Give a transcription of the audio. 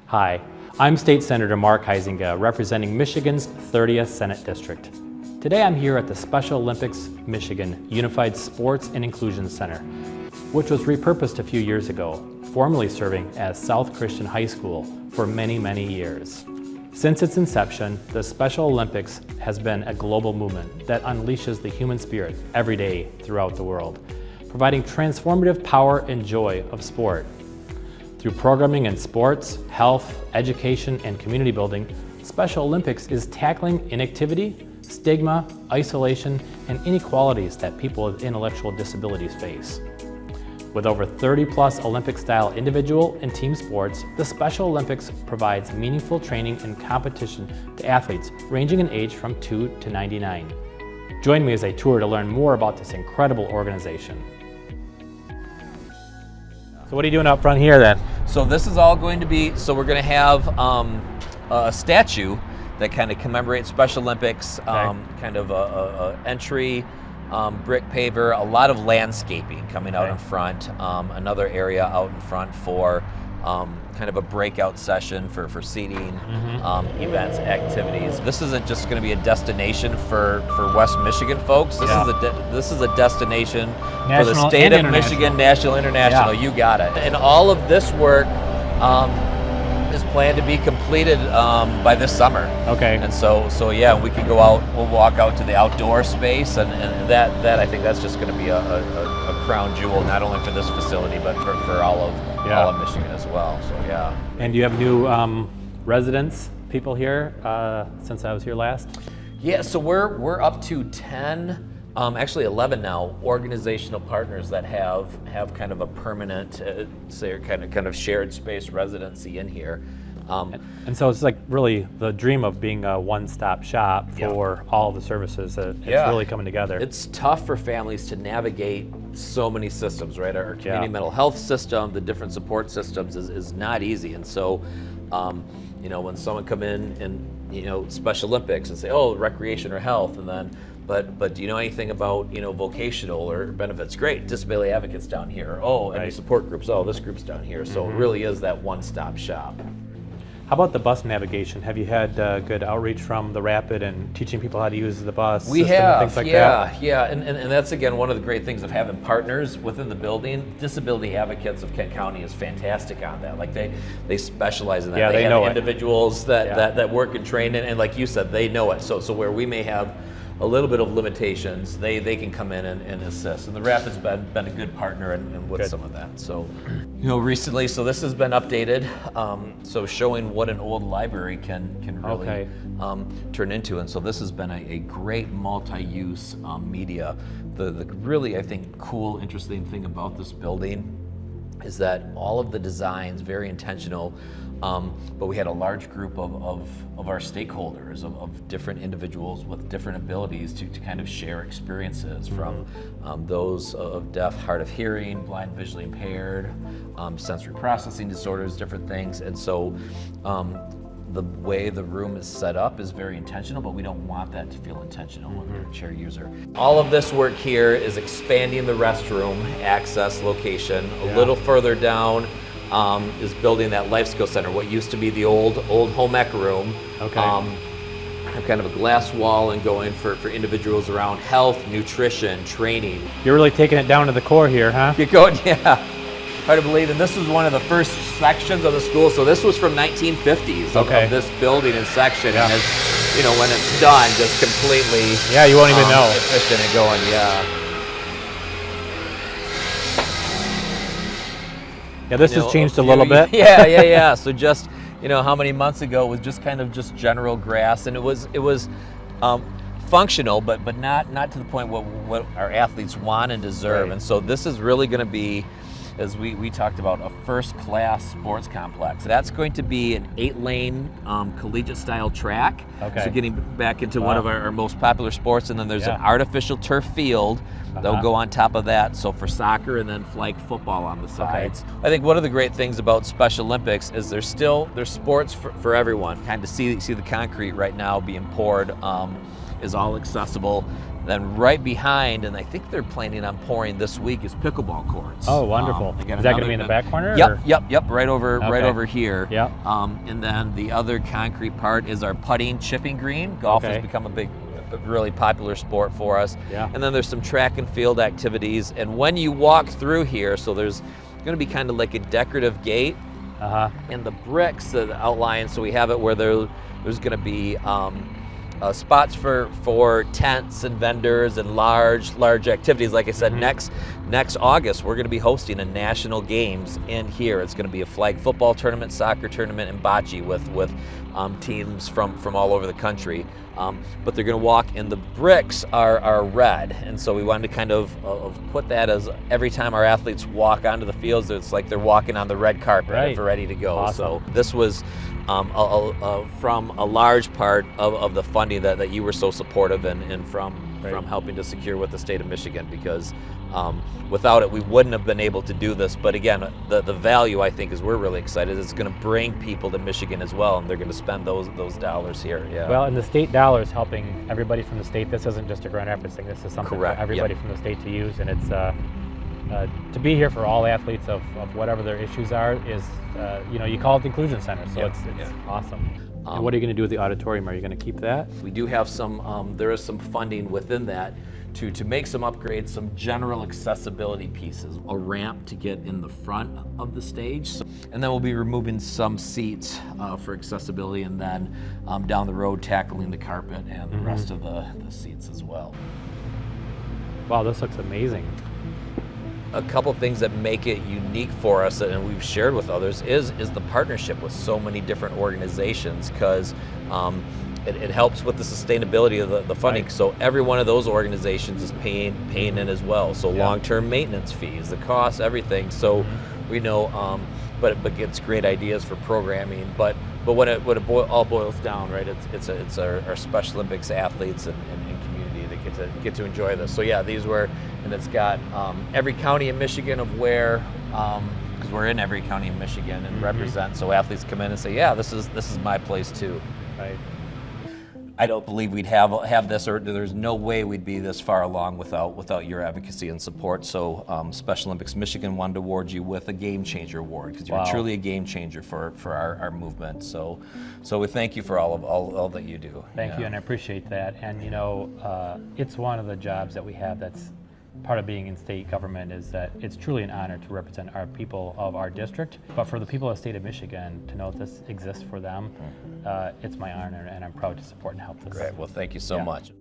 Hi, I'm State Senator Mark Huizenga, representing Michigan's 30th Senate District. Today I'm here at the Special Olympics Michigan Unified Sports and Inclusion Center, which was repurposed a few years ago, formerly serving as South Christian High School for many, many years. Since its inception, the Special Olympics has been a global movement that unleashes the human spirit every day throughout the world, providing transformative power and joy of sport. Through programming in sports, health, education, and community building, Special Olympics is tackling inactivity, stigma, isolation, and inequalities that people with intellectual disabilities face. With over 30+ Olympic-style individual and team sports, the Special Olympics provides meaningful training and competition to athletes ranging in age from 2 to 99. Join me as I tour to learn more about this incredible organization. So what are you doing out front here then? So this is all going to be, so we're going to have a statue that kind of commemorates Special Olympics, kind of a entry, brick paver, a lot of landscaping coming out in front, another area out in front for kind of a breakout session for seating, events, activities. This isn't just going to be a destination for West Michigan folks. This is a destination for the state of Michigan, national, international. You got it. And all of this work is planned to be completed by this summer. Okay. And so yeah, we can go out. We'll walk out to the outdoor space, and that I think that's just going to be a crown jewel, not only for this facility but for all of Michigan as well. So yeah. And do you have new residents, people here since I was here last? Yeah. So we're up to 10. Actually 11 now, organizational partners that have kind of a permanent, say, kind of shared space residency in here. And so it's like really the dream of being a one-stop shop for all the services. It's really coming together. It's tough for families to navigate so many systems, right? Our community mental health system, the different support systems is not easy. And so, when someone come in and, Special Olympics and say, oh, recreation or health, and then, but do you know anything about, vocational or benefits? Great, disability advocates down here. Oh, any support groups? Oh, this group's down here. So it really is that one-stop shop. How about the bus navigation? Have you had good outreach from the Rapid and teaching people how to use the bus system and things like that? Yeah, and that's again one of the great things of having partners within the building. Disability Advocates of Kent County is fantastic on that. Like they specialize in that. Yeah, they have know individuals that work and train, and like you said, they know it. So where we may have a little bit of limitations, they can come in and assist. And the Rapid's been a good partner and with some of that. So, recently, so this has been updated, so showing what an old library can really turn into. And so this has been a great multi-use media. The really, I think, cool, interesting thing about this building is that all of the designs, very intentional, but we had a large group of our stakeholders, of different individuals with different abilities to kind of share experiences from those of deaf, hard of hearing, blind, visually impaired, sensory processing disorders, different things. And so the way the room is set up is very intentional, but we don't want that to feel intentional when you're a chair user. All of this work here is expanding the restroom access location. A little further down is building that life skill center, what used to be the old home ec room. Have kind of a glass wall and going for individuals around health, nutrition, training. You're really taking it down to the core here, huh? You're going, hard to believe. And this was one of the first sections of the school. So this was from 1950s of this building and section. And it's, when it's done, just completely you won't even know. Efficient and going, Yeah, this has changed a little bit. Yeah. So just, how many months ago it was just kind of just general grass, and it was functional, but not to the point what our athletes want and deserve. And so this is really going to be, as we talked about, a first-class sports complex. That's going to be an 8-lane collegiate-style track. So getting back into one of our most popular sports, and then there's an artificial turf field that'll go on top of that. So for soccer and then flag football on the sides. I think one of the great things about Special Olympics is there's sports for everyone. Kind of see the concrete right now being poured. is all accessible. Then right behind, and I think they're planning on pouring this week, is pickleball courts. Oh, wonderful. Is that going to be in the back corner? Yep, right over here. Yep. And then the other concrete part is our putting chipping green. Golf has become a really popular sport for us. Yeah. And then there's some track and field activities. And when you walk through here, so there's going to be kind of like a decorative gate. And the bricks that outline, so we have it where there's going to be spots for tents and vendors and large activities. Like I said, next August we're going to be hosting a national games in here. It's going to be a flag football tournament, soccer tournament, and bocce with teams from all over the country. But they're going to walk, and the bricks are red, and so we wanted to kind of put that as every time our athletes walk onto the fields, it's like they're walking on the red carpet and we're ready to go. Awesome. So this was from a large part of the funding that you were so supportive and from helping to secure with the state of Michigan, because without it we wouldn't have been able to do this. But again, the value, I think, is we're really excited. It's going to bring people to Michigan as well, and they're going to spend those dollars here. Yeah. Well, and the state dollars helping everybody from the state. This isn't just a Grand Rapids thing. This is something for everybody from the state to use, and it's to be here for all athletes of whatever their issues are is, you call it the Inclusion Center, so it's awesome. And what are you going to do with the auditorium? Are you going to keep that? We do have some, there is some funding within that to make some upgrades, some general accessibility pieces, a ramp to get in the front of the stage, and then we'll be removing some seats for accessibility, and then down the road tackling the carpet and the rest of the seats as well. Wow, this looks amazing. A couple things that make it unique for us, and we've shared with others, is the partnership with so many different organizations, because it helps with the sustainability of the funding. Right. So every one of those organizations is paying in as well. So long-term maintenance fees, the costs, everything. So we know, but gets great ideas for programming. But when it all boils down, right? It's our Special Olympics athletes and community that get to enjoy this. So yeah, these were, and it's got every county in Michigan of where, because we're in every county in Michigan and represent. So athletes come in and say, yeah, this is my place too. Right. I don't believe we'd have this, or there's no way we'd be this far along without your advocacy and support. So Special Olympics Michigan wanted to award you with a Game Changer Award, because you're truly a game changer for our movement. So we thank you for all that you do. Thank you, and I appreciate that. And it's one of the jobs that we have that's part of being in state government, is that it's truly an honor to represent our people of our district. But for the people of the state of Michigan to know this exists for them, it's my honor, and I'm proud to support and help this. Great. Well, thank you so much.